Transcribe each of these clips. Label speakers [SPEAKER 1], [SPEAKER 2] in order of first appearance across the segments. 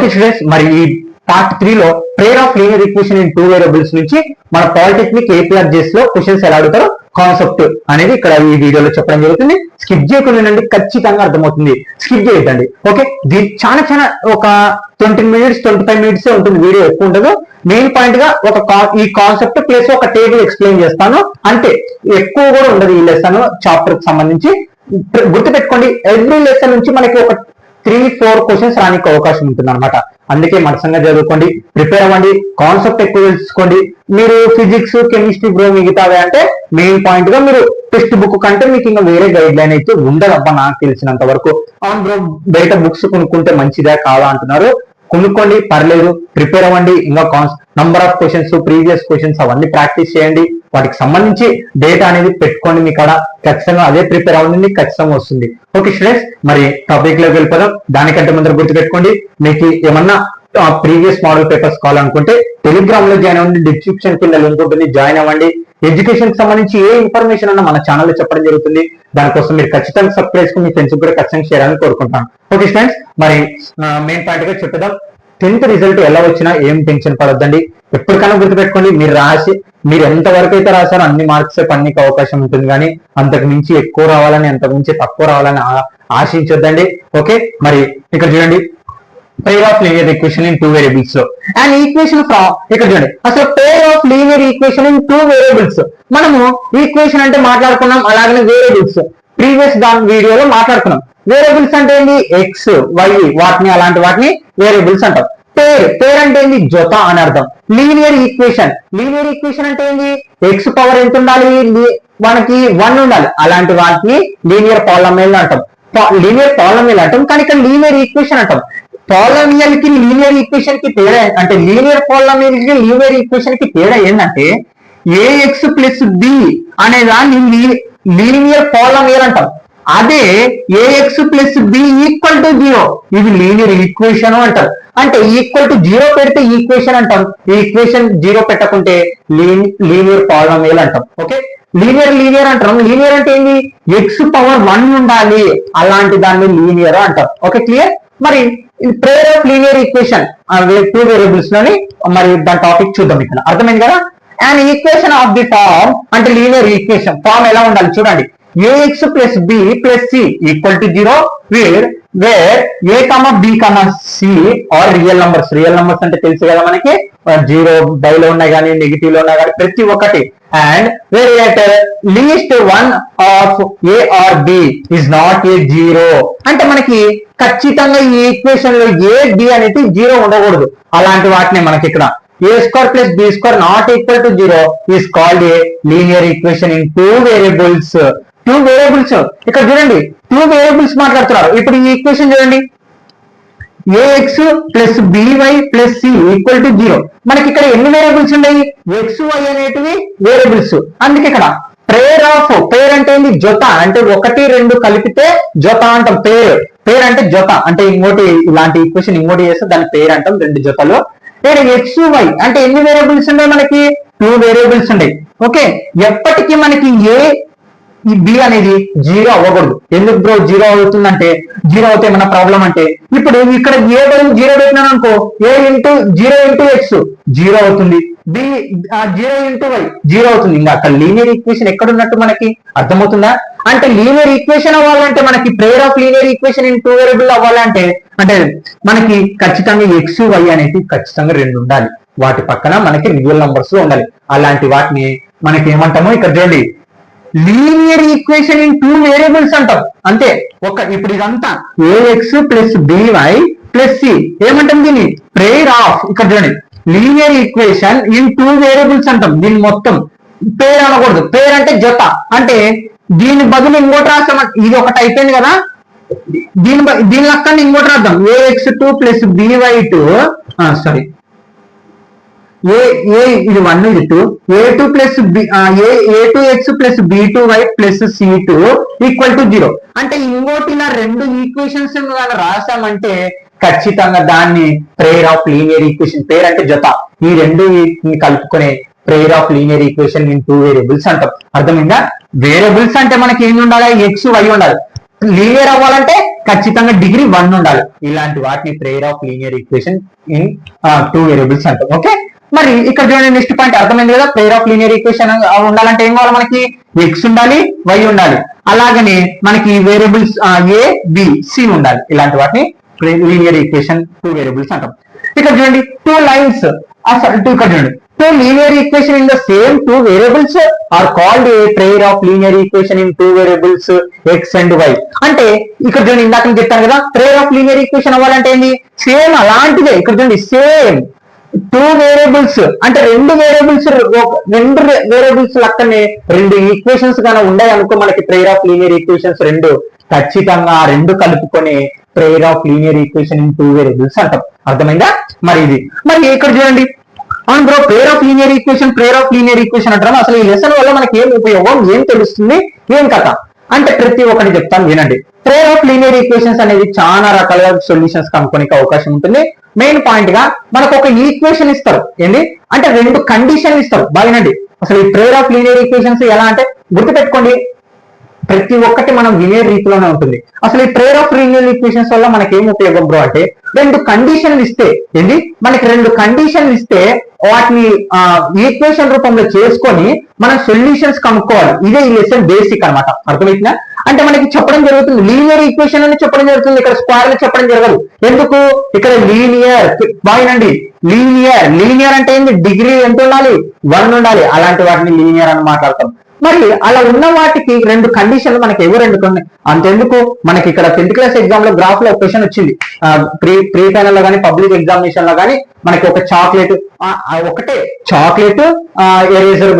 [SPEAKER 1] Okay students, మరి ఈ part 3 లో prayer of linear equation in two variables నుంచి మన పాలిటెక్నిక్ APRJs లో క్వశ్చన్స్ ఎలా అడుగుతారో కాన్సెప్ట్ అనేది ఇక్కడ ఈ వీడియోలో చెప్పడం జరుగుతుంది. స్కిప్ చేయకుండా ఖచ్చితంగా అర్థమవుతుంది, స్కిప్ చేయొద్దండి. ఓకే, చాలా ఒక 20 minutes 25 minutes ఉంటుంది, వీడియో ఎక్కువ ఉండదు. మెయిన్ పాయింట్ గా ఈ కాన్సెప్ట్ ప్లస్ ఒక టేబుల్ ఎక్స్ప్లెయిన్ చేస్తాను, అంటే ఎక్కువ కూడా ఉండదు ఈ లెసన్ చాప్టర్ కి సంబంధించి. గుర్తుపెట్టుకోండి, ఎవ్రీ లెసన్ నుంచి మనకి ఒక 3-4 క్వశ్చన్స్ రానికి అవకాశం ఉంటుంది అనమాట. అందుకే మనసంగా చదువుకోండి, ప్రిపేర్ అవ్వండి, కాన్సెప్ట్ ఎక్కువ తెలుసుకోండి. మీరు ఫిజిక్స్ కెమిస్ట్రీ బ్రో మిగతావే అంటే మెయిన్ పాయింట్ గా మీరు టెక్స్ట్ బుక్ కంటే మీకు ఇంకా వేరే గైడ్ లైన్ అయితే ఉండదబ్బా నాకు తెలిసినంత వరకు. అవును బ్రో, బయట బుక్స్ కొనుక్కుంటే మంచిదా కాదా అంటున్నారు, కొనుక్కోండి పర్లేదు, ప్రిపేర్ అవ్వండి. ఇంకా number of questions, previous questions అవన్నీ ప్రాక్టీస్ చేయండి, వాటికి సంబంధించి డేటా అనేది పెట్టుకోండి. మీ కాడ ఖచ్చితంగా అదే ప్రిపేర్ అవ్వండి, ఖచ్చితంగా వస్తుంది. ఓకే స్టూడెంట్స్, మరి టాపిక్ లోకి వెళ్ళిపోదాం. దానికంటే ముందర గుర్తుపెట్టుకోండి, మీకు ఏమన్నా ప్రీవియస్ మోడల్ పేపర్స్ కావాలనుకుంటే టెలిగ్రామ్ లో జాయిన్ అవ్వండి, డిస్క్రిప్షన్ కింద లింక్ ఉంటుంది, జాయిన్ అవ్వండి. ఎడ్యుకేషన్ కి సంబంధించి ఏ ఇన్ఫర్మేషన్ అన్నా మన ఛానల్లో చెప్పడం జరుగుతుంది. దానికోసం మీరు ఖచ్చితంగా సబ్స్క్రైబ్ చేసుకుని మీ ఫ్రెండ్స్ కూడా ఖచ్చితంగా షేర్ అని కోరుకుంటాను. ఓకే స్టూడెంట్స్, మరి మెయిన్ పాయింట్ గా చెప్పేద్దాం. 10th రిజల్ట్ ఎలా వచ్చినా ఏం టెన్షన్ పడొద్దండి. ఎప్పటికైనా గుర్తుపెట్టుకోండి, మీరు ఎంత వరకు అయితే రాశారో అన్ని మార్క్స్ పనికి అవకాశం ఉంటుంది, కానీ అంతకు మించి ఎక్కువ రావాలని, అంతకు మించి తక్కువ రావాలని ఆశించొద్దండి. ఓకే, మరి ఇక్కడ చూడండి, pair of linear equation in two variables లో అండ్ ఈక్వేషన్ ఫ్రమ్ ఇక్కడ చూడండి, అసలు pair of linear equation in two variables మనము ఈక్వేషన్ అంటే మాట్లాడుకున్నాం, అలాగనే వేరియబుల్స్ ప్రీవియస్ వీడియోలో మాట్లాడుకున్నాం. వేరియబుల్స్ అంటే ఏంటి, ఎక్స్ వై అలాంటి వాటిని వేరియబుల్స్ అంటాం. పేర్ అంటే ఏంటి, జత అని అర్థం. లీనియర్ ఈక్వేషన్ అంటే ఏంటి, ఎక్స్ పవర్ ఎంత ఉండాలి, మనకి 1 ఉండాలి, అలాంటి వాటిని లీనియర్ పాలినామియల్ అంటాం. కానీ ఇక్కడ లీనియర్ ఈక్వేషన్ అంటాం. పాలినామియల్ కి లీనియర్ ఈక్వేషన్ కి తేడా అంటే లీనియర్ పాలినామియల్ కి లీనియర్ ఈక్వేషన్ కి తేడా ఏంటంటే ఏఎక్స్ ప్లస్ బి అనే దాన్ని లీనియర్ పాలినామియల్ అంటాం. అదే a x plus b equal to 0 ఇది లీనియర్ ఈక్వేషన్ అంటారు. అంటే ఈక్వల్ టు 0 పెడితే ఈక్వేషన్ అంటాం, ఈ ఈక్వేషన్ 0 పెట్టకుంటే లీనియర్ పాలినామియల్ అంటాం. ఓకే, లీనియర్ అంటాం. లీనియర్ అంటే ఏంటి, ఎక్స్ పవర్ 1 ఉండాలి, అలాంటి దాన్ని లీనియర్ అంటాం. Okay clear. మరి pair of linear equation two variables లోని మరి దాని టాపిక్ చూద్దాం. ఇక్కడ అర్థమైంది కదా. And equation of the form అంటే లీనియర్ ఈక్వేషన్ ఫార్మ్ ఎలా ఉండాలి చూడండి, A X plus B plus C equal to 0 where A comma B comma C are real numbers అంటే తెలుసు కదా మనకి, 0 బైలో ఉన్నాయి కానీ నెగిటివ్ లో ఉన్నాయి కానీ ప్రతి ఒక్కటి. And where least one of a or b is not a 0 అంటే మనకి ఖచ్చితంగా ఈ ఈక్వేషన్ లో ఏ బి అనేది 0 ఉండకూడదు. అలాంటి వాటిని మనకి ఇక్కడ a square plus b square not equal to 0 is called a linear equation in two variables. ఇక్కడ చూడండి, 2 వేరియబుల్స్ మాట్లాడుతున్నారు. ఇప్పుడు ఈ ఈక్వేషన్ చూడండి, ax plus by plus c equal to 0. మనకి ఇక్కడ ఎన్ని వేరియబుల్స్ ఉన్నాయి, x y అనేటివి వేరియబుల్స్. అందుకే ఇక్కడ పేర్ అంటే ఏంటి, జత అంటే 1 2 కలిపితే జత అంటాం. పేర్ అంటే జత అంటే ఇంకోటి ఇలాంటి ఈక్వేషన్ ఇంకోటి చేస్తే దాని పేరు అంటాం, 2 జతలు. ఎక్స్ వై అంటే ఎన్ని వేరియబుల్స్ ఉన్నాయి, మనకి 2 వేరియబుల్స్ ఉన్నాయి. ఓకే, ఎప్పటికీ మనకి ఈ బి అనేది 0 అవ్వకూడదు. ఎందుకు బ్రో 0 అవుతుందంటే, 0 అవుతే ఏమన్నా ప్రాబ్లం అంటే, ఇప్పుడు ఇక్కడ ఏ బదులు 0 పెట్టినాను అనుకో, ఏ ఇంటూ 0 ఇంటూ ఎక్స్ 0 అవుతుంది, బి 0 ఇంటూ వై 0 అవుతుంది. ఇంకా అక్కడ లీనియర్ ఈక్వేషన్ ఎక్కడ ఉన్నట్టు మనకి అర్థమవుతుందా. అంటే లీనియర్ ఈక్వేషన్ అవ్వాలంటే మనకి పేర్ of linear equation in two variable అవ్వాలంటే అంటే మనకి ఖచ్చితంగా ఎక్స్ వై అనేది ఖచ్చితంగా 2 ఉండాలి, వాటి పక్కన మనకి రియల్ నంబర్స్ ఉండాలి. అలాంటి వాటిని మనకి ఏమంటామో ఇక్కడ చూడండి, linear equation in two variables అంటాం. అంతే. ఇప్పుడు ఇదంతా a x plus b y plus c ఏమంటాం, దీన్ని పేర్ ఆఫ్ ఇక్కడ చూడండి linear equation in two variables అంటాం. దీన్ని మొత్తం పేర్ అనకూడదు, పేర్ అంటే జత. అంటే దీని బదులు ఇంకోటి రాస్తాం, ఇది ఒకటి అయిపోయింది కదా, దీని లెక్కన ఇంకోటి రాద్దాం, ax2 ప్లస్ by2 సారీ ఇది 1 ఇది 2 a2 plus a2x plus b2y plus c2 equal to 0. అంటే ఇంకోటి ఇలా 2 ఈక్వేషన్స్ రాసామంటే ఖచ్చితంగా దాన్ని pair of linear equation, pair అంటే జత, ఈ 2 కలుపుకునే pair of linear equation in two variables అంటాం. అర్థమైందా. వేరియబుల్స్ అంటే మనకి ఏమి ఉండాలి, ఎక్స్ వై ఉండాలి. లీనియర్ అవ్వాలంటే ఖచ్చితంగా డిగ్రీ 1 ఉండాలి. ఇలాంటి వాటిని prayer of linear equation in 2 variables అంటాం. ఓకే, మరి ఇక్కడ చూడండి నెక్స్ట్ పాయింట్ అర్థమైంది కదా. ప్రేయర్ ఆఫ్ లీనియర్ ఈక్వేషన్ ఉండాలంటే ఏం కావాలి మనకి? ఎక్స్ ఉండాలి, వై ఉండాలి, అలాగనే మనకి వేరియబుల్స్ ఏ బి సి ఉండాలి. ఇలాంటి వాటిని లీనియర్ ఈక్వేషన్ 2 వేరియబుల్స్ అంటాం. ఇక్కడ చూడండి 2 లైన్స్ ఇక్కడ చూడండి 2 linear equation in the same 2 variables are called a pair of linear equation in 2 variables x and y. అంటే ఇక్కడ చూడండి ఇందాక నేను చెప్పాను కదా, pair of linear equation అవ్వాలంటే ఏంటి? సేమ్ అలాంటిదే. ఇక్కడ చూడండి సేమ్ 2 వేరియబుల్స్ అంటే రెండు వేరియబుల్స్ లక్కనే 2 ఈక్వేషన్స్ గానే ఉన్నాయి అనుకో, మనకి pair of linear equations రెండు ఖచ్చితంగా రెండు కలుపుకొని pair of linear equation in 2 variables అంటాం. అర్థమైందా? మరి ఇది మరి ఇక్కడ చూడండి అవును bro, pair of linear equation అంటారు. అసలు ఈ లెసన్ వల్ల మనకి ఏం ఉపయోగం, ఏం తెలుస్తుంది, ఏం కథ అంటే ప్రతి ఒక్కటి చెప్తాను వినండి. పేర్ ఆఫ్ లీనియర్ ఈక్వేషన్స్ అనేది చాలా రకాలుగా సొల్యూషన్స్ కనుక్కోనికి అవకాశం ఉంటుంది. మెయిన్ పాయింట్ గా మనకు ఒక ఈక్వేషన్ ఇస్తారు, ఏంటి అంటే 2 కండిషన్లు ఇస్తారు. బాగానండి, అసలు ఈ పేర్ ఆఫ్ లీనియర్ ఈక్వేషన్స్ ఎలా అంటే గుర్తుపెట్టుకోండి, ప్రతి ఒక్కటి మనం వినే రీతిలోనే ఉంటుంది. అసలు ఈ ప్రేయర్ ఆఫ్ లీనియర్ ఈక్వేషన్స్ వల్ల మనకి ఏం ఉపయోగం బ్రో అంటే 2 కండిషన్లు ఇస్తే ఏంటి మనకి 2 కండిషన్లు ఇస్తే వాటిని ఈక్వేషన్ రూపంలో చేసుకొని మనం సొల్యూషన్స్ కనుక్కోవాలి. ఇదే ఈ లెసన్ బేసిక్ అన్నమాట. అర్థమైందా? అంటే మనకి చెప్పడం జరుగుతుంది లీనియర్ ఈక్వేషన్ అని చెప్పడం జరుగుతుంది, ఇక్కడ స్క్వేర్ అని చెప్పడం జరగదు. ఎందుకు? ఇక్కడ లీనియర్ బాగుందండి. లీనియర్ అంటే ఏంటి? డిగ్రీ ఎంత ఉండాలి? 1 ఉండాలి. అలాంటి వాటిని లీనియర్ అని మాట్లాడతాం. మరి అలా ఉన్న వాటికి 2 కండిషన్లు మనకి ఏవో 2 ఉన్నాయి. అంతెందుకు, మనకి ఇక్కడ 10th క్లాస్ ఎగ్జామ్ లో గ్రాఫ్ లో క్వశ్చన్ వచ్చింది. ప్రీ ఫైనల్ లో కానీ పబ్లిక్ ఎగ్జామినేషన్ లో కానీ మనకి ఒక చాక్లెట్ ఒకటే చాక్లెట్ ఎరేజర్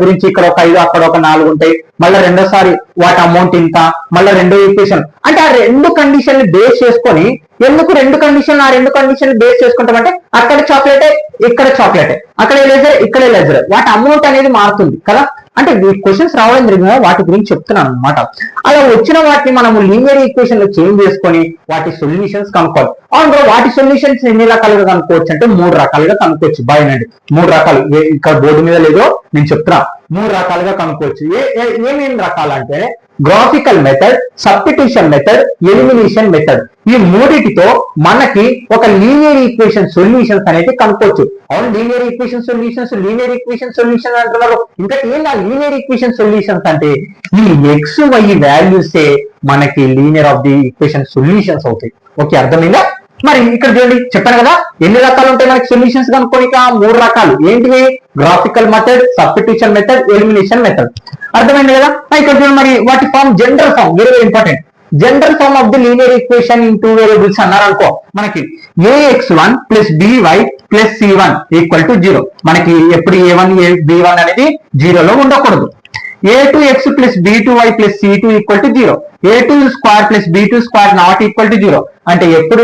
[SPEAKER 1] గురించి ఇక్కడ ఒక 5 అక్కడ ఒక 4 ఉంటాయి. మళ్ళీ రెండోసారి వాటి అమౌంట్ ఇంత, మళ్ళీ రెండో ఈక్వేషన్ అంటే ఆ 2 కండిషన్లు బేస్ చేసుకొని, ఎందుకు 2 కండిషన్లు ఆ 2 కండిషన్లు బేస్ చేసుకుంటామంటే అక్కడ చాక్లెటే ఇక్కడ చాక్లెటే, అక్కడ ఎరేజర్ ఇక్కడ ఎరేజర్, వాటి అమౌంట్ అనేది మారుతుంది కదా. అంటే క్వశ్చన్స్ రావడం జరిగిందా వాటి గురించి చెప్తున్నాను అనమాట. అలా వచ్చిన వాటిని మనము లీనియర్ ఈక్వేషన్ లో చేంజ్ చేసుకొని వాటి సొల్యూషన్స్ కనుక్కోవాలి. అవును, వాటి సొల్యూషన్స్ ఎన్ని రకాలుగా కనుక్కోవచ్చు అంటే 3 రకాలుగా కనుక్కోవచ్చు. బాగుందండి, 3 రకాలు ఇక్కడ బోర్డు మీద లేదో నేను చెప్తున్నా. 3 రకాలుగా కనుక్కోవచ్చు. ఏమేమి రకాలు అంటే graphical method, substitution method, elimination method. ఈ మూడిటితో మనకి ఒక లీనియర్ ఈక్వేషన్ సొల్యూషన్స్ అనేది కనుక్కోవచ్చు. అవును, లీనియర్ ఈక్వేషన్ సొల్యూషన్ అంటున్నారు. ఇంకా ఏం లీనియర్ ఈక్వేషన్ సొల్యూషన్స్ అంటే ఈ ఎక్స్ వై వాల్యూసే మనకి linear of the equation solutions అవుతాయి. ఓకే, అర్థమైందా? మరి ఇక్కడ చూడండి చెప్పాను కదా ఎన్ని రకాలు ఉంటాయి మనకి సొల్యూషన్స్ కనుక్కోనిక 3 రకాలు. ఏంటివి? Graphical method, substitution method, elimination method. అర్థమైంది కదా? ఇక్కడ చూడండి మరి వాటి form general form very important. General form of the linear equation in 2 variables అన్నారు అనుకో, మనకి ax1 plus by plus c1 equal to 0. మనకి ఎప్పుడు a1 b1 అనేది 0లో ఉండకూడదు. a2x plus b2y plus c2 equal to 0. a2 square plus b2 square not equal to 0. అంటే ఎప్పుడు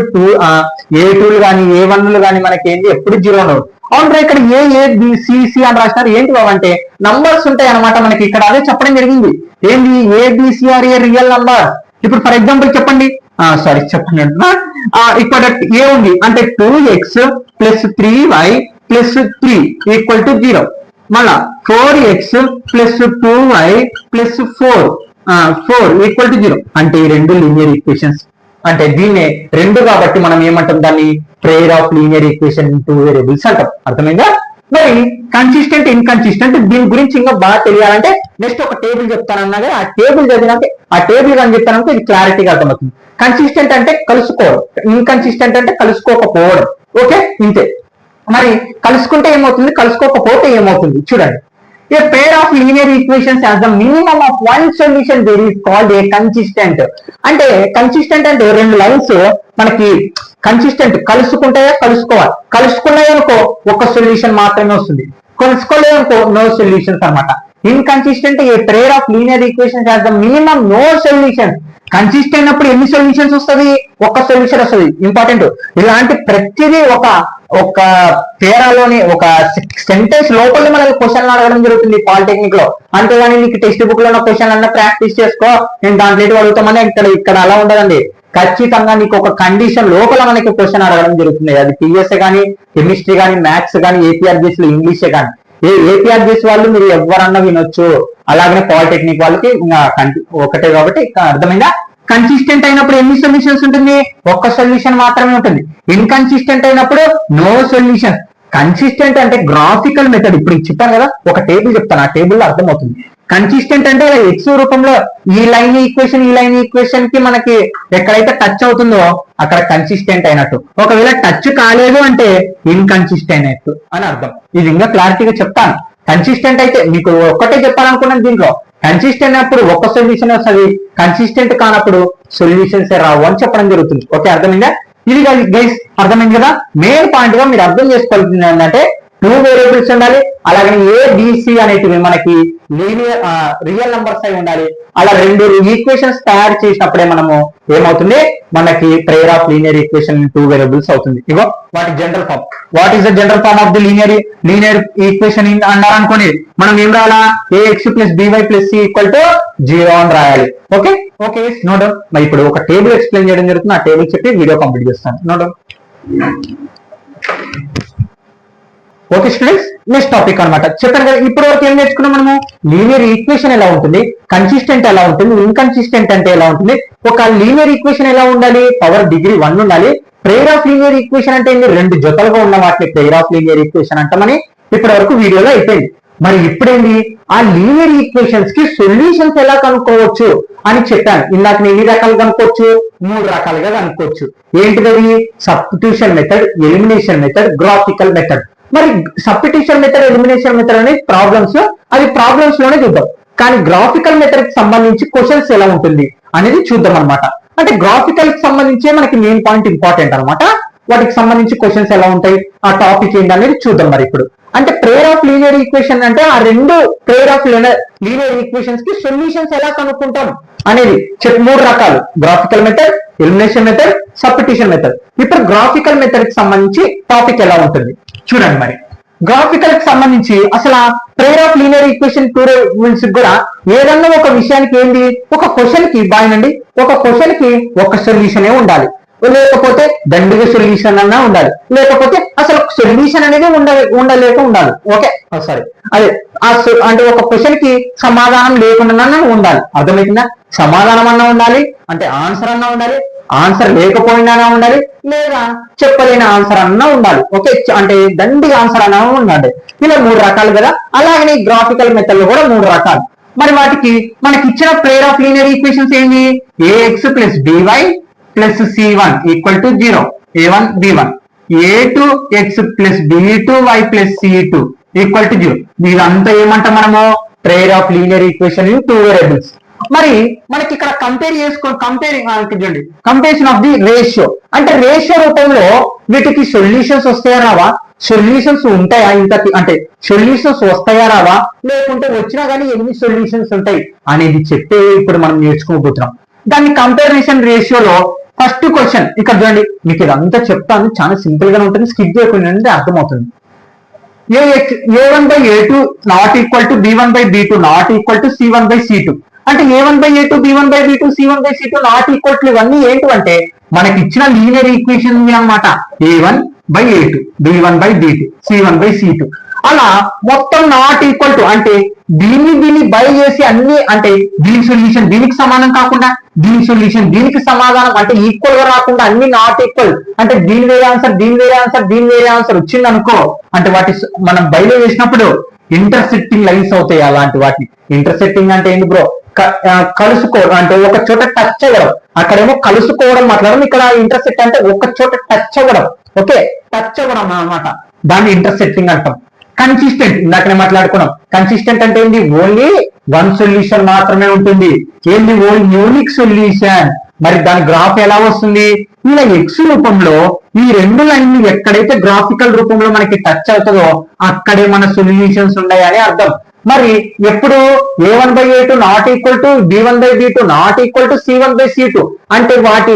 [SPEAKER 1] a2లు కానీ a1లు కానీ మనకి ఏంటి ఎప్పుడు 0 ఉండవు. అవును, ఇక్కడ a b c అని రాసినారు. ఏంటి బాబంటే నంబర్స్ ఉంటాయి అనమాట మనకి. ఇక్కడ అదే చెప్పడం జరిగింది. ఏంటి? abc are a real number. ఇప్పుడు ఫర్ ఎగ్జాంపుల్ చెప్పండి చెప్పండి అంటున్నా. ఇక్కడ ఏ ఉంది అంటే 2x plus 3y plus 3 equal to 0. మళ్ళా 4x plus 2y plus 4 equal to 0. అంటే ఈ 2 లీనియర్ ఈక్వేషన్స్. అంటే దీన్నే 2 కాబట్టి మనం ఏమంటాం దాన్ని prayer of linear equation in 2 variables అంటాం. అర్థమైందా? మరి కన్సిస్టెంట్, ఇన్కన్సిస్టెంట్ దీని గురించి ఇంకా బాగా తెలియాలంటే నెక్స్ట్ ఒక టేబుల్ చెప్తానన్నా కదా, ఆ టేబుల్ చదివినాక ఆ టేబుల్ అని చెప్తానంటే ఇది క్లారిటీగా అర్థమవుతుంది. కన్సిస్టెంట్ అంటే కలుసుకోవడం, ఇన్కన్సిస్టెంట్ అంటే కలుసుకోకపోవడం. ఓకే, ఇంతే. మరి కలుసుకుంటే ఏమవుతుంది, కలుసుకోకపోతే ఏమవుతుంది చూడండి. A pair of linear equations has the minimum of one solution there is called a consistent. అంటే కన్సిస్టెంట్ అంటే 2 లైన్స్ మనకి కన్సిస్టెంట్ కలుసుకుంటాయా కలుసుకోవాలి. కలుసుకున్నాయనుకో ఒక సొల్యూషన్ మాత్రమే వస్తుంది, కలుసుకోలేదనుకో నో సొల్యూషన్స్ అనమాట. Inconsistent a pair of linear equations has the minimum no solution. Consistent అప్పుడు ఎన్ని సొల్యూషన్స్ వస్తుంది? ఒక సొల్యూషన్ వస్తుంది. ఇంపార్టెంట్. ఇలాంటి ప్రతిదీ ఒక పేరాలోని ఒక సెంటెన్స్ లోపల మనకి క్వశ్చన్లు అడగడం జరుగుతుంది పాలిటెక్నిక్ లో. అంతేగాని నీకు టెక్స్ట్ బుక్ లో ఉన్న క్వశ్చన్ అన్న ప్రాక్టీస్ చేసుకో నేను దాంట్లో అడుగుతామని ఇక్కడ అలా ఉండదండి. ఖచ్చితంగా నీకు ఒక కండిషన్ లోపల మనకి క్వశ్చన్ అడగడం జరుగుతుంది. అది పిఎస్ఏ కానీ, కెమిస్ట్రీ కానీ, మ్యాథ్స్ కానీ, ఏపీఆర్బీఎస్ లో ఇంగ్లీషే కానీ ఏపీఆర్ చేసే వాళ్ళు మీరు ఎవరన్నా వినొచ్చు, అలాగనే పాలిటెక్నిక్ వాళ్ళకి ఒకటే కాబట్టి అర్థమైందా. కన్సిస్టెంట్ అయినప్పుడు ఎన్ని సొల్యూషన్స్ ఉంటుంది, ఒక్క సొల్యూషన్ మాత్రమే ఉంటుంది. ఇన్కన్సిస్టెంట్ అయినప్పుడు నో సొల్యూషన్. కన్సిస్టెంట్ అంటే గ్రాఫికల్ మెథడ్, ఇప్పుడు చెప్పాను కదా ఒక టేబుల్ చెప్తాను, ఆ టేబుల్ లో అర్థమవుతుంది. కన్సిస్టెంట్ అంటే ఎక్స్ రూపంలో ఈ లైన్ ఈక్వేషన్ కి మనకి ఎక్కడైతే టచ్ అవుతుందో అక్కడ కన్సిస్టెంట్ అయినట్టు. ఒకవేళ టచ్ కాలేదు అంటే ఇన్కన్సిస్టెంట్ అయినట్టు అని అర్థం. ఇది ఇంకా క్లారిటీగా చెప్తాను. కన్సిస్టెంట్ అయితే మీకు ఒక్కటే చెప్పాలనుకున్నాను, దీంట్లో కన్సిస్టెంట్ అయినప్పుడు ఒక్క సొల్యూషన్ వస్తుంది, కన్సిస్టెంట్ కానప్పుడు సొల్యూషన్స్ రావు అని చెప్పడం జరుగుతుంది. ఓకే, అర్థమైందా. ఇది గైస్ అర్థమైంది కదా. మెయిన్ పాయింట్ గా మీరు అర్థం చేసుకోవాల్సింది ఏంటంటే 2 వేరియబుల్స్ ఉండాలి, అలాగే ఏబిసి అనేటివి మనకి లీనియర్ రియల్ నంబర్స్ అయి ఉండాలి. అలా 2 ఈక్వేషన్స్ తయారు చేసినప్పుడే మనము ఏమవుతుంది, మనకి pair of linear equation 2 variables అవుతుంది. ఇగో వాటి general form. What is the general form of the linear equation అన్నారు అనుకోండి, మనం ఏం రాయాలా, ax plus by plus c equal to 0 అని రాయాలి. Okay okay no doubt. మరి ఇప్పుడు ఒక టేబుల్ ఎక్స్ప్లెయిన్ చేయడం జరుగుతుంది, ఆ టేబుల్ చెప్పి వీడియో కంప్లీట్ చేస్తాను. No doubt. Okay students, next topic అనమాట. చెప్పాను కదా ఇప్పటి వరకు ఏం నేర్చుకున్నాం మనము, లీనియర్ ఈక్వేషన్ ఎలా ఉంటుంది, కన్సిస్టెంట్ ఎలా ఉంటుంది, ఇన్కన్సిస్టెంట్ అంటే ఎలా ఉంటుంది, ఒక లీనియర్ ఈక్వేషన్ ఎలా ఉండాలి, పవర్ డిగ్రీ 1 ఉండాలి. ప్రేయర్ ఆఫ్ లీనియర్ ఈక్వేషన్ అంటే 2 జతలుగా ఉన్న వాటిని ప్రేయర్ ఆఫ్ లీనియర్ ఈక్వేషన్ అంటామని ఇప్పటి వరకు వీడియోలో అయిపోయింది. మరి ఇప్పుడేంది, ఆ లీనియర్ ఈక్వేషన్స్ కి సొల్యూషన్స్ ఎలా కనుక్కోవచ్చు అని చెప్పాను. ఇందాక నేను ఎన్ని రకాలు కనుక్కోవచ్చు, 3 రకాలుగా కనుక్కోవచ్చు. ఏంటిది, substitution method, elimination method, graphical method. మరి సబ్స్టిట్యూషన్ మెథడ్, ఎలిమినేషన్ మెథడ్ అనేది ప్రాబ్లమ్స్ లోనే చూద్దాం. కానీ గ్రాఫికల్ మెథడ్ కి సంబంధించి క్వశ్చన్స్ ఎలా ఉంటుంది అనేది చూద్దాం అనమాట. అంటే గ్రాఫికల్ కి సంబంధించి మనకి మెయిన్ పాయింట్ ఇంపార్టెంట్ అనమాట. వాటికి సంబంధించి క్వశ్చన్స్ ఎలా ఉంటాయి, ఆ టాపిక్ ఏంటి అనేది చూద్దాం. మరి ఇప్పుడు అంటే ప్రేయర్ ఆఫ్ లీనియర్ ఈక్వేషన్ అంటే ఆ 2 ప్రేయర్ ఆఫ్ లీనియర్ ఈక్వేషన్స్ కి సొల్యూషన్స్ ఎలా కనుక్కుంటాం అనేది 3 రకాలు, graphical method, elimination method, substitution method. ఇప్పుడు గ్రాఫికల్ మెథడ్ కి సంబంధించి టాపిక్ ఎలా ఉంటుంది చూడండి. మరి గ్రాఫికల్ కి సంబంధించి అసలు prayer of linear equation 2 rules కూడా ఏదన్నా ఒక విషయానికి ఏంది, ఒక క్వశ్చన్ కి బాయనండి, ఒక క్వశ్చన్ కి ఒక సొల్యూషనే ఉండాలి, లేకపోతే దండిగా సొల్యూషన్ అన్నా ఉండాలి, లేకపోతే అసలు సొల్యూషన్ అనేది ఉండలేక ఉండాలి. ఓకే సారీ, అదే అంటే ఒక క్వశ్చన్ కి సమాధానం లేకుండా ఉండాలి. అర్థమవుతుందా, సమాధానం అన్నా ఉండాలి అంటే ఆన్సర్ అన్నా ఉండాలి, ఆన్సర్ లేకపోయినా ఉండాలి, లేదా చెప్పలేని ఆన్సర్ అన్నా ఉండాలి. ఓకే, అంటే దండిగా ఆన్సర్ అన్నా ఉండాలి. ఇలా 3 రకాలు కదా. అలాగే గ్రాఫికల్ మెథడ్ లో కూడా 3 రకాలు. మరి వాటికి మనకి ఇచ్చిన ప్రేయర్ ఆఫ్ లీనియర్ ఈక్వేషన్స్ ఏంటి, ax plus by plus c1 equal to 0, a1 b1, a2x plus b2y plus c2 equal to 0. ఇదంతా ఏమంటాం మనము, prayer of linear equation in 2 variables. మరి మనకి ఇక్కడ కంపేరిజన్ ఆఫ్ ది రేషియో, అంటే రేషియో రూపంలో వీటికి సొల్యూషన్స్ వస్తాయా రావా, సొల్యూషన్స్ ఉంటాయా ఇంతకి, అంటే సొల్యూషన్స్ వస్తాయా రావా, లేకుంటే వచ్చినా కానీ ఎన్ని సొల్యూషన్స్ ఉంటాయి అనేది చెప్పే ఇప్పుడు మనం నేర్చుకోబోతున్నాం. దాన్ని కంపారిజన్ రేషియోలో ఫస్ట్ క్వశ్చన్ ఇక్కడ చూడండి. మీకు ఇదంతా చెప్తాను, చాలా సింపుల్ గా ఉంటుంది, స్కిప్ చేయకుండా అర్థమవుతుంది. a1 by a2 not equal to b1 by b2 not equal to c1 by c2. అంటే a1 by a2, b1 by b2, c1 by c2 not equal to ఇవన్నీ ఏంటంటే మనకి ఇచ్చిన లీనియర్ ఈక్వేషన్ అన్నమాట. a1 by a2, b1 by b2, c1 by c2 అలా మొత్తం not equal to, అంటే దీన్ని బై చేసి అన్ని, అంటే దీని సొల్యూషన్ దీనికి సమానం కాకుండా దీని సొల్యూషన్ దీనికి సమాధానం అంటే ఈక్వల్ గా రాకుండా అన్ని నాట్ ఈక్వల్, అంటే దీని వేరే ఆన్సర్ దీని వేరే ఆన్సర్ దీని వేరే ఆన్సర్ వచ్చింది అనుకో, అంటే వాటి మనం బైలో వేసినప్పుడు ఇంటర్సెక్టింగ్ లైన్స్ అవుతాయి. అలాంటి వాటి ఇంటర్సెక్టింగ్ అంటే ఏంటి బ్రో, కలుసుకోవడం, అంటే ఒక చోట టచ్ అవ్వడం. అక్కడేమో కలుసుకోవడం మాట్లాడడం, ఇక్కడ ఇంటర్సెక్ట్ అంటే ఒక చోట టచ్ అవ్వడం. ఓకే, టచ్ అవ్వడం అన్నమాట, దాన్ని ఇంటర్సెక్టింగ్ అంటాం. కన్సిస్టెంట్ ఇందాకనే మాట్లాడుకున్నాం. కన్సిస్టెంట్ అంటే ఏంటి, ఓన్లీ 1 సొల్యూషన్ మాత్రమే ఉంటుంది. ఏంటి, ఓన్లీ యూనిక్ సొల్యూషన్. మరి దాని గ్రాఫ్ ఎలా వస్తుంది, ఇలా ఎక్స్ రూపంలో ఈ 2 లైన్లు ఎక్కడైతే గ్రాఫికల్ రూపంలో మనకి టచ్ అవుతుందో అక్కడే మన సొల్యూషన్స్ ఉన్నాయని అర్థం. మరి ఎప్పుడు a1 by a2 not equal to b1 by b2 not equal to c1 by c2, అంటే వాటి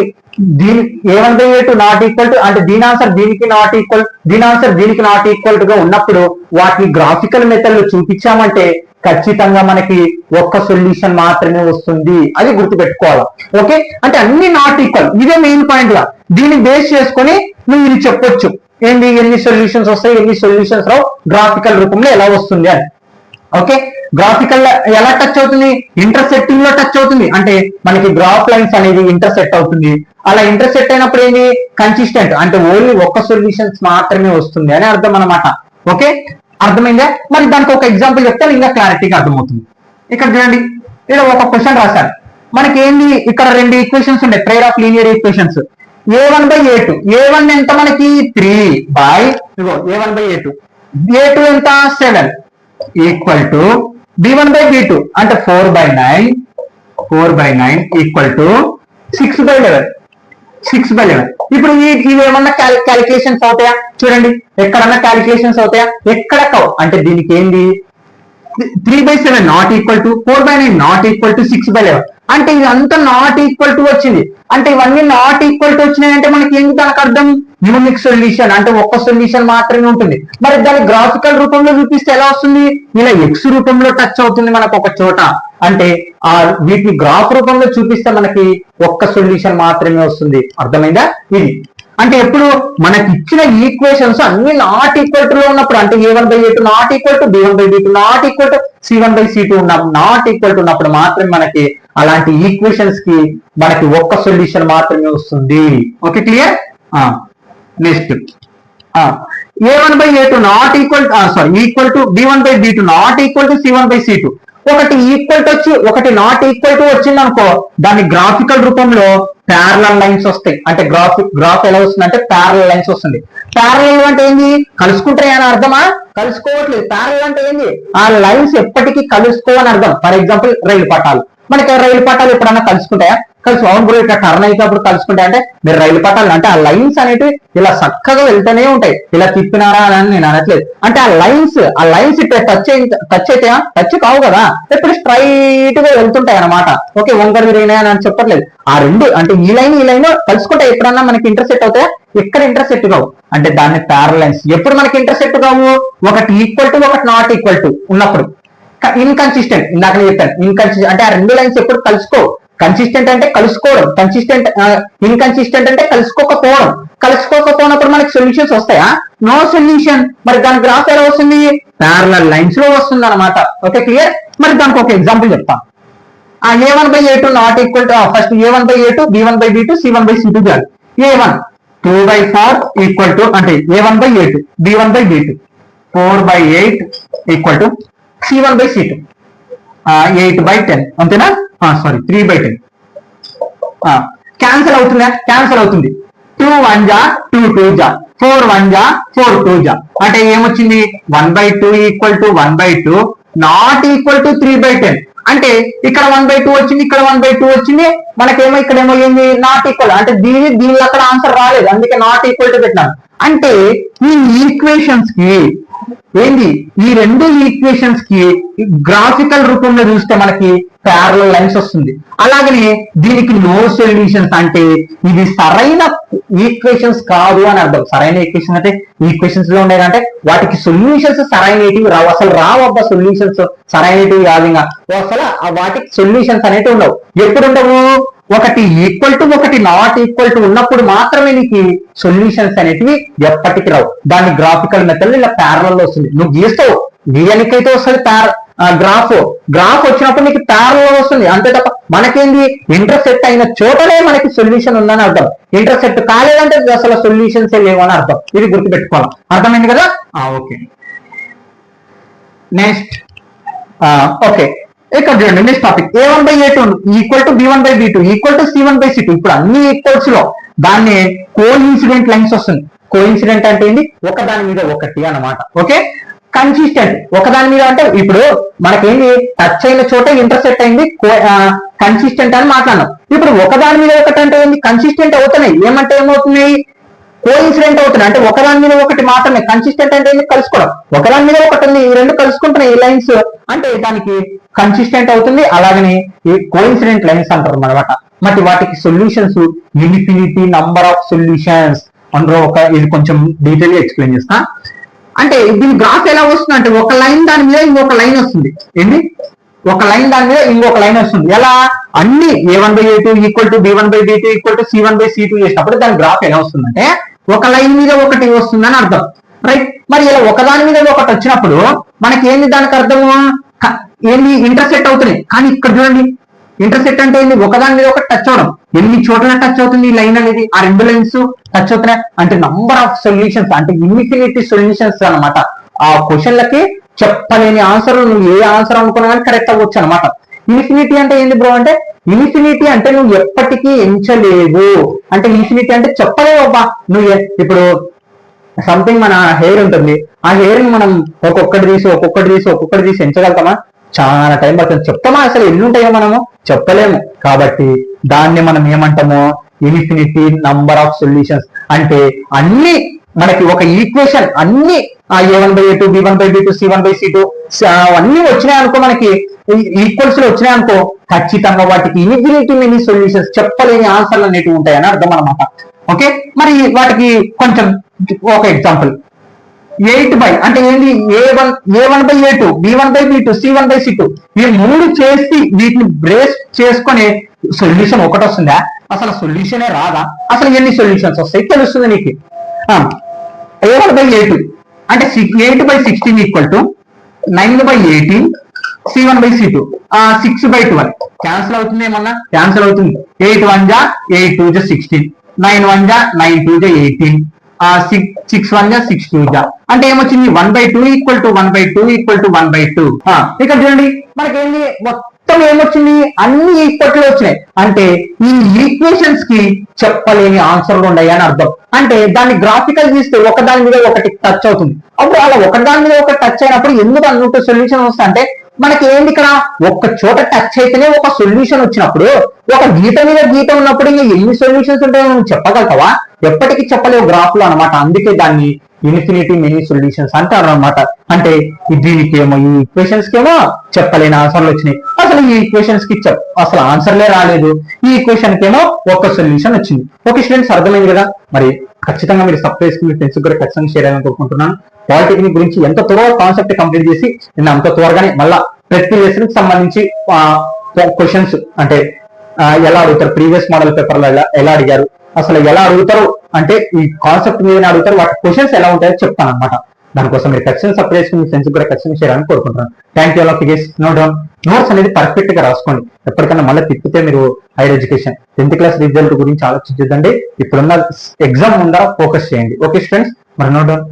[SPEAKER 1] a1 by a2 not equal to, అంటే దీని ఆన్సర్ దీనికి నాట్ ఈక్వల్, దీని ఆన్సర్ దీనికి నాట్ ఈక్వల్ గా ఉన్నప్పుడు వాటిని గ్రాఫికల్ మెథడ్ లో చూపించామంటే ఖచ్చితంగా మనకి ఒక్క సొల్యూషన్ మాత్రమే వస్తుంది. అది గుర్తుపెట్టుకోవాలి. ఓకే, అంటే అన్ని నాట్ ఈక్వల్, ఇదే మెయిన్ పాయింట్ గా దీన్ని బేస్ చేసుకొని నువ్వు ఇది చెప్పొచ్చు. ఏంటి ఎన్ని సొల్యూషన్స్ వస్తాయి, ఎన్ని సొల్యూషన్స్ రావు, గ్రాఫికల్ రూపంలో ఎలా వస్తుంది అని. ఓకే, గ్రాఫికల్ ఎలా టచ్ అవుతుంది, ఇంటర్సెక్టింగ్ లో టచ్ అవుతుంది. అంటే మనకి గ్రాఫ్ లైన్స్ అనేది ఇంటర్సెక్ట్ అవుతుంది. అలా ఇంటర్సెక్ట్ అయినప్పుడు ఏంటి, కన్సిస్టెంట్ అంటే ఓన్లీ ఒక్క సొల్యూషన్స్ మాత్రమే వస్తుంది అని అర్థం అనమాట. ఓకే, అర్థమైందా? మరి దానికి ఒక ఎగ్జాంపుల్ చెప్తే ఇంకా క్లారిటీగా అర్థమవుతుంది. ఇక్కడ చూడండి, ఇక్కడ ఒక క్వశ్చన్ రాశారు. మనకి ఏంది, ఇక్కడ రెండు ఈక్వేషన్స్ ఉన్నాయి, prayer of linear equations. a1/a2, a1 ఎంత మనకి 3 ఇగో a1/a2, a2 ఎంత 7 ఈక్వల్ టు b1/b2 అంటే 4/9 ఈక్వల్ టు 6/11. ఇప్పుడు ఇవి ఏమన్నా క్యాలిక్యులేషన్స్ అవుతాయా చూడండి, ఎక్కడన్నా క్యాలిక్యులేషన్స్ అవుతాయా, ఎక్కడ కావు. అంటే దీనికి ఏంది 3/7 not equal to 4/9 not equal to 6/11. అంటే ఇదంతా నాట్ ఈక్వల్ టు వచ్చింది. అంటే ఇవన్నీ నాట్ ఈక్వల్ టు వచ్చినాయంటే మనకి ఏంటి, దానికి అర్థం యూనిక్ సొల్యూషన్ అంటే ఒక్క సొల్యూషన్ మాత్రమే ఉంటుంది. మరి దాని గ్రాఫికల్ రూపంలో చూపిస్తే ఎలా వస్తుంది, ఇలా ఎక్స్ రూపంలో టచ్ అవుతుంది మనకు ఒక చోట. అంటే ఆ వీటిని గ్రాఫ్ రూపంలో చూపిస్తే మనకి ఒక్క సొల్యూషన్ మాత్రమే వస్తుంది. అర్థమైందా? ఇది అంటే ఎప్పుడు మనకి ఇచ్చిన ఈక్వేషన్స్ అన్ని నాట్ ఈక్వల్ టు లో ఉన్నప్పుడు, అంటే a1/a2 not equal to b1/b2 not equal to c1/c2 not equal to ఉన్నప్పుడు మాత్రమే మనకి అలాంటి ఈక్వేషన్స్ కి మనకి ఒక్క సొల్యూషన్ మాత్రమే వస్తుంది. Okay, clear? Next a1/a2 not equal to b1/b2 not equal to c1/c2. ఒకటి ఈక్వల్ టు వచ్చి ఒకటి నాట్ ఈక్వల్ టు వచ్చింది అనుకో, దాని గ్రాఫికల్ రూపంలో ప్యారలల్ లైన్స్ వస్తాయి. అంటే గ్రాఫ్ ఎలా వస్తుంది అంటే ప్యారలల్ లైన్స్ వస్తుంది. ప్యారలల్ అంటే ఏంది, కలుసుకుంటాయని అర్థమా? కలుసుకోవట్లేదు. ప్యారలల్ అంటే ఏంది, ఆ లైన్స్ ఎప్పటికీ కలుసుకోవని అర్థం. ఫర్ ఎగ్జాంపుల్ రైలు పట్టాలు, మనకి రైలు పట్టాలు ఎప్పుడన్నా కలుసుకుంటాయా? అవును బ్రో, ఇట్లా టర్న్ అయినప్పుడు కలుసుకుంటాయి. అంటే మీరు రైలు పట్టాలు అంటే ఆ లైన్స్ అనేవి ఇలా చక్కగా వెళ్తూనే ఉంటాయి. ఇలా తిప్పినారా అని నేను అనట్లేదు. అంటే ఆ లైన్స్ ఇట్లా టచ్ అయితాయా? టచ్ కావు కదా, ఎప్పుడు స్ట్రైట్ గా వెళ్తుంటాయి అనమాట. ఓకే, వంకర తిరిగినాయి అని చెప్పట్లేదు. ఆ రెండు అంటే ఈ లైన్ కలుసుకుంటాయి. ఎప్పుడన్నా మనకి ఇంటర్సెక్ట్ అవుతాయా? ఎక్కడ ఇంటర్సెక్ట్ కావు. అంటే దాన్ని ప్యారలల్ లైన్స్. ఎప్పుడు మనకి ఇంటర్సెక్ట్ కావు, ఒకటి ఈక్వల్ టు ఒకటి నాట్ ఈక్వల్ టు ఉన్నప్పుడు. ఇన్కన్సిస్టెంట్, ఇందాక చెప్పాను ఇన్కన్సిస్టెంట్ అంటే ఆ రెండు లైన్స్ ఎప్పుడు కలుసుకోవు. కన్సిస్టెంట్ అంటే కలుసుకోవడం, ఇన్కన్సిస్టెంట్ అంటే కలుసుకోకపోయినప్పుడు మనకి సొల్యూషన్స్ వస్తాయా? No solution. మరి దాని గ్రాఫ్ ఎలా వస్తుంది, ప్యారలల్ లైన్స్ లో వస్తుంది అనమాట. Okay, clear? మరి దానికి ఒక ఎగ్జాంపుల్ చెప్తాం. a1/a2 not equal to first a1/a2 b1/b2 c1/c2 చేయాలి. a1 2/4 ఈక్వల్ టు అంటే a1/a2 b1/b2 4/8 equal to c1/c2 8/10 అంతేనా? సారీ 3/10. క్యాన్సల్ అవుతుందా? క్యాన్సల్ అవుతుంది. 2 1 జా 2 2 జా 4 1 జా 4 2 జా అంటే ఏమొచ్చింది, 1/2 equal to 1/2 not equal to 3/10. అంటే ఇక్కడ 1/2 వచ్చింది, ఇక్కడ 1/2 వచ్చింది. మనకేమో ఇక్కడేమో ఏంది, నాట్ ఈక్వల్. అంటే దీని అక్కడ ఆన్సర్ రాలేదు, అందుకే నాట్ ఈక్వల్ టు పెట్టినాను. అంటే ఈ ఈక్వేషన్స్ కి ఏంది, ఈ రెండు ఈక్వేషన్స్ కి గ్రాఫికల్ రూపంలో చూస్తే మనకి ప్యారలల్ లైన్స్ వస్తుంది. అలాగనే దీనికి నో సొల్యూషన్స్ అంటే ఇది సరైన ఈక్వేషన్స్ కాదు అని అర్థం. సరైన ఈక్వేషన్ అంటే ఈక్వేషన్స్ లో ఉండేదంటే వాటికి సొల్యూషన్స్ సరైనటివి రావు, అసలు రావు. అబ్బా సొల్యూషన్స్ సరైనటివి కాదు, ఇంకా అసలు వాటికి సొల్యూషన్స్ అనేటివి ఉండవు. ఎప్పుడు ఉండవు, ఒకటి ఈక్వల్ టు ఒకటి నాట్ ఈక్వల్ టు ఉన్నప్పుడు మాత్రమే నీకు సొల్యూషన్స్ అనేటివి ఎప్పటికి రావు. దాన్ని గ్రాఫికల్ మెథడ్ ఇలా ప్యారలల్ లో వస్తుంది. నువ్వు గీస్తావు, గీయనికైతే వస్తుంది గ్రాఫ్ వచ్చినప్పుడు నీకు ప్యారలల్ వస్తుంది. అంతే తప్ప మనకేంది, ఇంటర్సెక్ట్ అయిన చోటనే మనకి సొల్యూషన్ ఉందని అర్థం. ఇంటర్సెక్ట్ కాలేదంటే అసలు సొల్యూషన్స్ లేవని అర్థం. ఇది గుర్తుపెట్టుకోవాలి. అర్థమైంది కదా? ఓకే, నెక్స్ట్ ఓకే, ఇక్కడ చూడండి next topic. a1/a2 equal to b1/b2 equal to c1/c2. ఇప్పుడు అన్ని ఈక్వల్స్ లో దాన్ని కోఇన్సిడెంట్ లైన్స్ వస్తుంది. కోఇన్సిడెంట్ అంటే ఏంటి, ఒకదాని మీద ఒకటి అన్నమాట. ఓకే, కన్సిస్టెంట్ ఒకదాని మీద అంటే ఇప్పుడు మనకేంటి టచ్ అయిన చోట ఇంటర్సెక్ట్ అయింది, కన్సిస్టెంట్ అని మాట్లాడినాం. ఇప్పుడు ఒకదాని మీద ఒకటి అంటే ఏంటి, కన్సిస్టెంట్ అవుతున్నాయి. ఏమంటే ఏమవుతున్నాయి, కోఇన్సిడెంట్ అవుతున్నాయి. అంటే ఒకదాని మీద ఒకటి మాత్రమే. కన్సిస్టెంట్ అంటే ఏంటి, కలుసుకోవడం. ఒకదాని మీద ఒకటి ఉంది, ఈ రెండు కలుసుకుంటున్నాయి ఈ లైన్స్, అంటే దానికి కన్సిస్టెంట్ అవుతుంది. అలాగనే ఈ కోఇన్సిడెంట్ లైన్స్ అంటారు అన్నమాట. మరి వాటికి solutions infinity number of solutions. అందులో ఇది కొంచెం డీటెయిల్ గా ఎక్స్ప్లెయిన్ చేస్తా. అంటే దీని గ్రాఫ్ ఎలా వస్తుంది అంటే ఒక లైన్ దాని మీద ఇంకొక లైన్ వస్తుంది. ఏంటి, ఒక లైన్ దాని మీద ఇంకొక లైన్ వస్తుంది. ఎలా, అన్ని a1/a2 equal to b1/b2 equal to c1/c2 చేసినప్పుడు దాని గ్రాఫ్ ఎలా వస్తుందంటే ఒక లైన్ మీద ఒకటి వస్తుందని అర్థం, రైట్? మరి ఇలా ఒకదాని మీద ఒకటి వచ్చినప్పుడు మనకి ఏంది దానికి అర్థము, ఏంది ఇంటర్సెక్ట్ అవుతున్నాయి. కానీ ఇక్కడ చూడండి, ఇంటర్సెక్ట్ అంటే ఏంది, ఒకదాని మీద ఒకటి టచ్ అవడం. ఎన్ని చోట్ల టచ్ అవుతుంది ఈ లైన్ అనేది, ఆ రెండు లైన్స్ టచ్ అవుతున్నాయి అంటే నంబర్ ఆఫ్ సొల్యూషన్స్, అంటే ఇన్ఫినిటీ సొల్యూషన్స్ అనమాట. ఆ క్వశ్చన్లకి చెప్పలేని ఆన్సర్, నువ్వు ఏ ఆన్సర్ అనుకున్నా కానీ కరెక్ట్ అవ్వచ్చు అనమాట. ఇన్ఫినిటీ అంటే ఏంది బ్రో అంటే, ఇన్ఫినిటీ అంటే నువ్వు ఎప్పటికీ ఎంచలేవు, అంటే ఇన్ఫినిటీ అంటే చెప్పలేవు అబ్బా. నువ్వు ఇప్పుడు సంథింగ్ మన హెయిర్ ఉంటుంది, ఆ హెయిర్ ని మనం ఒక్కొక్కటి తీసి ఎంచగలుగుతామా? చాలా టైం పడుతుంది. చెప్తామా అసలు ఎన్ని ఉంటాయో మనము చెప్పలేము. కాబట్టి దాన్ని మనం ఏమంటాము, ఇన్ఫినిటీ నంబర్ ఆఫ్ సొల్యూషన్స్. అంటే అన్ని మనకి ఒక ఈక్వేషన్ అన్ని A1/A2, B1/B2, C1/C2 అన్ని వచ్చినాయనుకో, మనకి ఈక్వల్స్ లో వచ్చినాయనుకో, ఖచ్చితంగా వాటికి ఇన్ఫినిటీ మెనీ సొల్యూషన్స్, చెప్పలేని ఆన్సర్లు అనేటివి ఉంటాయని అర్థం అనమాట. ఓకే, మరి వాటికి కొంచెం ఒక ఎగ్జాంపుల్, 8 అంటే ఏంటి, A1/A2, B1/B2, C1/C2 ఈ మూడు చేసి వీటిని బ్రేస్ చేసుకొని సొల్యూషన్ ఒకటి వస్తుందా? అసలు సొల్యూషనే రాదా? అసలు ఎన్ని సొల్యూషన్స్ వస్తాయి తెలుస్తుంది నీకు. A1/A2 అంటే 8/16 ఈక్వల్ టు 9/18, C1/C2 6/12 క్యాన్సిల్ అవుతుంది, ఏమన్నా క్యాన్సిల్ అవుతుంది. 8 1 జా 8 2 జా 16, 9 1 జా 9 2 జా 18, 6 1 జా 6 2 జా అంటే ఏమొచ్చింది, 1/2 ఈక్వల్ టు 1/2 ఈక్వల్ టు 1/2. ఇక్కడ చూడండి మనకేంది, మొత్తం ఏమొచ్చింది, అన్ని ఈక్వల్ లో వచ్చినాయి. అంటే ఈ ఈక్వేషన్స్ కి చెప్పలేని ఆన్సర్లు ఉన్నాయి అని అర్థం. అంటే దాన్ని గ్రాఫికల్ తీస్తే ఒకదాని మీద ఒకటి టచ్ అవుతుంది. అప్పుడు అలా ఒకదాని మీద ఒకటి టచ్ అయినప్పుడు ఎందుకు అన్నట్టు సొల్యూషన్ వస్తా అంటే, మనకి ఏంది ఇక్కడ ఒక్క చోట టచ్ అయితేనే ఒక సొల్యూషన్ వచ్చినప్పుడు, ఒక గీత మీద గీత ఉన్నప్పుడు ఇంకా ఎన్ని సొల్యూషన్స్ ఉంటాయో నువ్వు చెప్పగలుగుతావా? ఎప్పటికీ చెప్పలేవు గ్రాఫ్ లో అనమాట. అందుకే దాన్ని ఇన్ఫినిటీ మెనీ సొల్యూషన్స్ అంటారు అనమాట. అంటే దీనికి ఏమో, ఈ ఈక్వేషన్స్ కి ఏమో చెప్పలేని ఆన్సర్లు వచ్చినాయి, అసలు ఈ ఈక్వేషన్స్ కి అసలు ఆన్సర్లే రాలేదు, ఈ ఈక్వేషన్ కి ఏమో ఒక సొల్యూషన్ వచ్చింది. ఓకే స్టూడెంట్స్, అర్థమైంది కదా? మరి ఖచ్చితంగా మీరు సబ్స్క్రైబ్ చేసుకుని ఫ్రెండ్స్ కూడా ఖచ్చితంగా షేర్ అయ్యాలని కోరుకుంటున్నాను. పాలిటెక్నిక్ గురించి ఎంత త్వరగా కాన్సెప్ట్ కంప్లీట్ చేసి నేను అంత త్వరగానే మళ్ళా ప్రతి లెసన్ కి సంబంధించి క్వశ్చన్స్ అంటే ఎలా అడుగుతారు, ప్రీవియస్ మోడల్ పేపర్లో ఎలా అడిగారు, అసలు ఎలా అడుగుతారు, అంటే ఈ కాన్సెప్ట్ మీద అడుగుతారు, వాటి క్వశ్చన్స్ ఎలా ఉంటాయో చెప్తాను అనమాట. దానికోసం మీరు ఖచ్చితంగా సబ్స్క్రైబ్ చేసుకుని ఫ్రెండ్స్ కూడా ఖచ్చితంగా షేర్ అని కోరుకుంటున్నాను. Thank you all of guys. Note down notes అనేది పర్ఫెక్ట్ గా రాసుకోండి. ఎప్పటికన్నా మళ్ళీ తిప్పితే మీరు higher education 10th class result గురించి ఆలోచించద్దండి. ఇప్పుడున్న ఎగ్జామ్ ముందర ఫోకస్ చేయండి. ఓకే స్టూడెంట్స్, మరి నోట్ డౌన్.